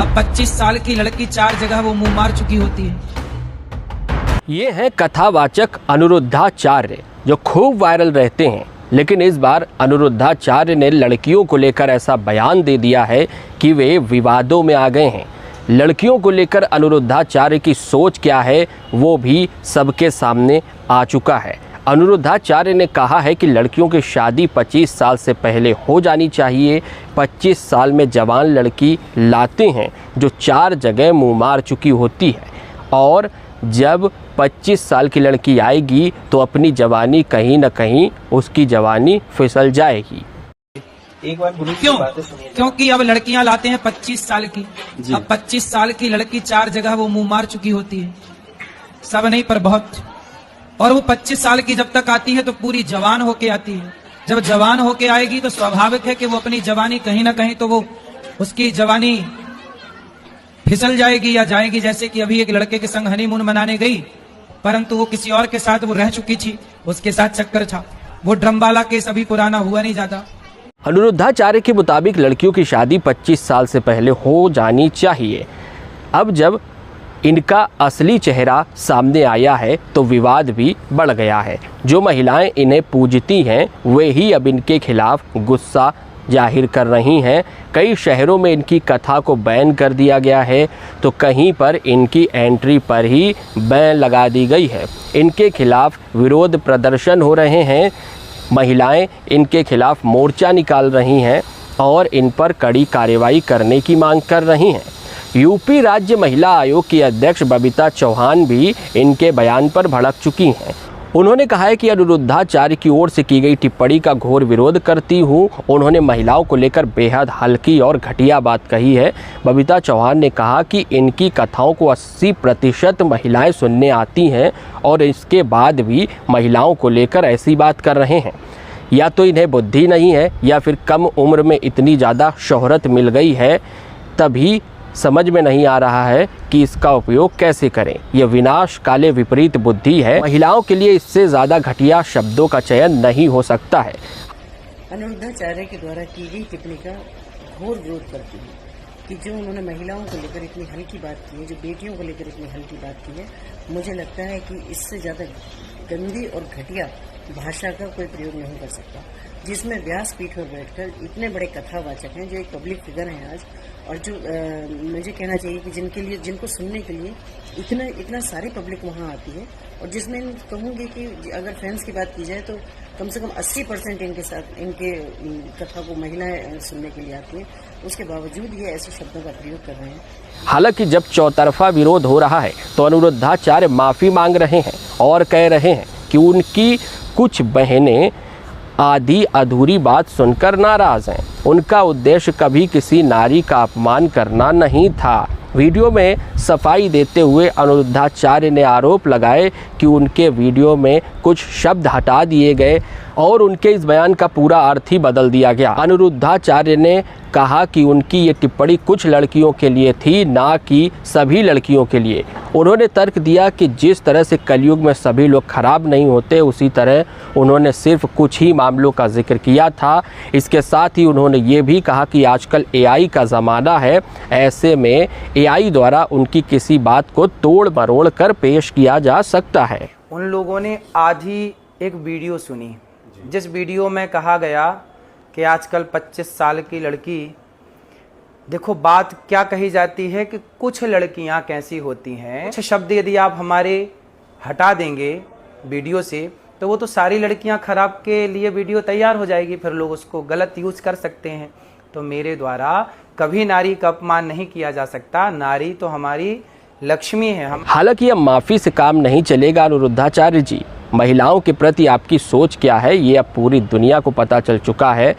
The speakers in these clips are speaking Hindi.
अब 25 साल की लड़की 4 जगह वो मुंह मार चुकी होती है। ये हैं कथावाचक अनिरुद्धाचार्य जो खूब वायरल रहते हैं, लेकिन इस बार अनिरुद्धाचार्य ने लड़कियों को लेकर ऐसा बयान दे दिया है कि वे विवादों में आ गए हैं। लड़कियों को लेकर अनिरुद्धाचार्य की सोच क्या है वो भी सबके सामने आ चुका है। अनिरुद्धाचार्य ने कहा है कि लड़कियों की शादी 25 साल से पहले हो जानी चाहिए। 25 साल में जवान लड़की लाते हैं जो 4 जगह मुँह मार चुकी होती है, और जब 25 साल की लड़की आएगी तो अपनी जवानी कहीं न कहीं उसकी जवानी फिसल जाएगी। एक बार क्योंकि अब लड़कियां लाते हैं 25 साल की। अब 25 साल की लड़की 4 जगह वो मुंह मार चुकी होती है, सब नहीं पर बहुत। और वो 25 साल की जब तक आती है तो पूरी जवान होके आती है। जब जवान होके आएगी तो स्वाभाविक है कि वो अपनी जवानी कहीं ना कहीं तो वो उसकी जवानी फिसल जाएगी या जाएगी। जैसे कि अभी एक लड़के के संग हनीमून मनाने गई, परंतु वो किसी और के साथ वो रह चुकी थी, उसके साथ चक्कर था। वो ड्रम वाला केस अभी पुराना हुआ नहीं जाता। अनिरुद्धाचार्य के मुताबिक लड़कियों की शादी 25 साल से पहले हो जानी चाहिए। अब जब इनका असली चेहरा सामने आया है तो विवाद भी बढ़ गया है। जो महिलाएं इन्हें पूजती हैं वे ही अब इनके खिलाफ गुस्सा जाहिर कर रही हैं। कई शहरों में इनकी कथा को बैन कर दिया गया है, तो कहीं पर इनकी एंट्री पर ही बैन लगा दी गई है। इनके खिलाफ विरोध प्रदर्शन हो रहे हैं, महिलाएं इनके खिलाफ मोर्चा निकाल रही हैं और इन पर कड़ी कार्रवाई करने की मांग कर रही हैं। यूपी राज्य महिला आयोग की अध्यक्ष बबीता चौहान भी इनके बयान पर भड़क चुकी हैं। उन्होंने कहा है कि अनिरुद्धाचार्य की ओर से की गई टिप्पणी का घोर विरोध करती हूँ। उन्होंने महिलाओं को लेकर बेहद हल्की और घटिया बात कही है। बबीता चौहान ने कहा कि इनकी कथाओं को 80% महिलाएं सुनने आती हैं और इसके बाद भी महिलाओं को लेकर ऐसी बात कर रहे हैं। या तो इन्हें बुद्धि नहीं है या फिर कम उम्र में इतनी ज़्यादा शोहरत मिल गई है, तभी समझ में नहीं आ रहा है कि इसका उपयोग कैसे करें। यह विनाश काले विपरीत बुद्धि है। महिलाओं के लिए इससे ज़्यादा घटिया शब्दों का चयन नहीं हो सकता है। अनिरुद्धाचार्य के द्वारा की गई टिप्पणी का घोर विरोध करती हूँ कि जो उन्होंने महिलाओं को लेकर इतनी हल्की बात की है, जो बेटियों को लेकर इतनी हल्की बात की है, मुझे लगता है कि इससे ज़्यादा गंदी और घटिया भाषा का कोई प्रयोग नहीं कर सकता, जिसमें व्यासपीठ पर बैठकर इतने बड़े कथावाचक हैं जो एक पब्लिक फिगर हैं आज, और जो मुझे कहना चाहिए कि जिनको सुनने के लिए इतना सारी पब्लिक वहाँ आती है, और जिसमें कहूँगी कि अगर फैंस की बात की जाए तो कम से कम 80% इनके कथा को महिलाएं सुनने के लिए आती हैं, उसके बावजूद ये ऐसे शब्दों का प्रयोग कर रहे हैं। हालांकि जब चौतरफा विरोध हो रहा है तो अनिरुद्धाचार्य माफ़ी मांग रहे हैं और कह रहे हैं कि उनकी कुछ बहनें आधी अधूरी बात सुनकर नाराज़ हैं। उनका उद्देश्य कभी किसी नारी का अपमान करना नहीं था। वीडियो में सफाई देते हुए अनिरुद्धाचार्य ने आरोप लगाए कि उनके वीडियो में कुछ शब्द हटा दिए गए और उनके इस बयान का पूरा अर्थ ही बदल दिया गया। अनिरुद्धाचार्य ने कहा कि उनकी ये टिप्पणी कुछ लड़कियों के लिए थी, ना कि सभी लड़कियों के लिए। उन्होंने तर्क दिया कि जिस तरह से कलयुग में सभी लोग खराब नहीं होते, उसी तरह उन्होंने सिर्फ कुछ ही मामलों का जिक्र किया था। इसके साथ ही उन्होंने ये भी कहा कि आजकल AI का ज़माना है, ऐसे में AI द्वारा उनकी किसी बात को तोड़ मरोड़ कर पेश किया जा सकता है। उन लोगों ने आज ही एक वीडियो सुनी जिस वीडियो में कहा गया कि आजकल 25 साल की लड़की, देखो बात क्या कही जाती है कि कुछ लड़कियां कैसी होती हैं। कुछ शब्द यदि आप हमारे हटा देंगे वीडियो से तो वो तो सारी लड़कियां खराब के लिए वीडियो तैयार हो जाएगी, फिर लोग उसको गलत यूज कर सकते हैं। तो मेरे द्वारा कभी नारी का अपमान नहीं किया जा सकता। नारी तो हमारी लक्ष्मी है। हम हालांकि अब माफ़ी से काम नहीं चलेगा अनिरुद्धाचार्य जी। महिलाओं के प्रति आपकी सोच क्या है ये अब पूरी दुनिया को पता चल चुका है।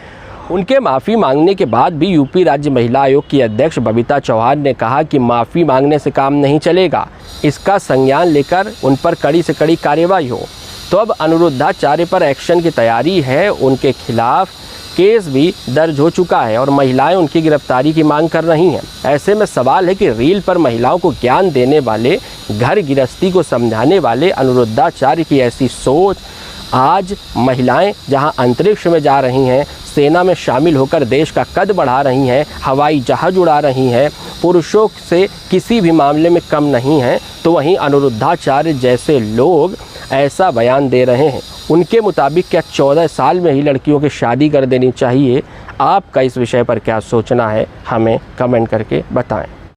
उनके माफ़ी मांगने के बाद भी यूपी राज्य महिला आयोग की अध्यक्ष बबीता चौहान ने कहा कि माफ़ी मांगने से काम नहीं चलेगा, इसका संज्ञान लेकर उन पर कड़ी से कड़ी कार्रवाई हो। तो अब अनिरुद्धाचार्य पर एक्शन की तैयारी है। उनके खिलाफ केस भी दर्ज हो चुका है और महिलाएं उनकी गिरफ्तारी की मांग कर रही हैं। ऐसे में सवाल है कि रील पर महिलाओं को ज्ञान देने वाले, घर गृहस्थी को समझाने वाले अनिरुद्धाचार्य की ऐसी सोच आज महिलाएं जहां अंतरिक्ष में जा रही हैं, सेना में शामिल होकर देश का कद बढ़ा रही हैं, हवाई जहाज उड़ा रही हैं, पुरुषों से किसी भी मामले में कम नहीं हैं, तो वहीं अनिरुद्धाचार्य जैसे लोग ऐसा बयान दे रहे हैं। उनके मुताबिक क्या 14 साल में ही लड़कियों की शादी कर देनी चाहिए? आपका इस विषय पर क्या सोचना है, हमें कमेंट करके बताएं।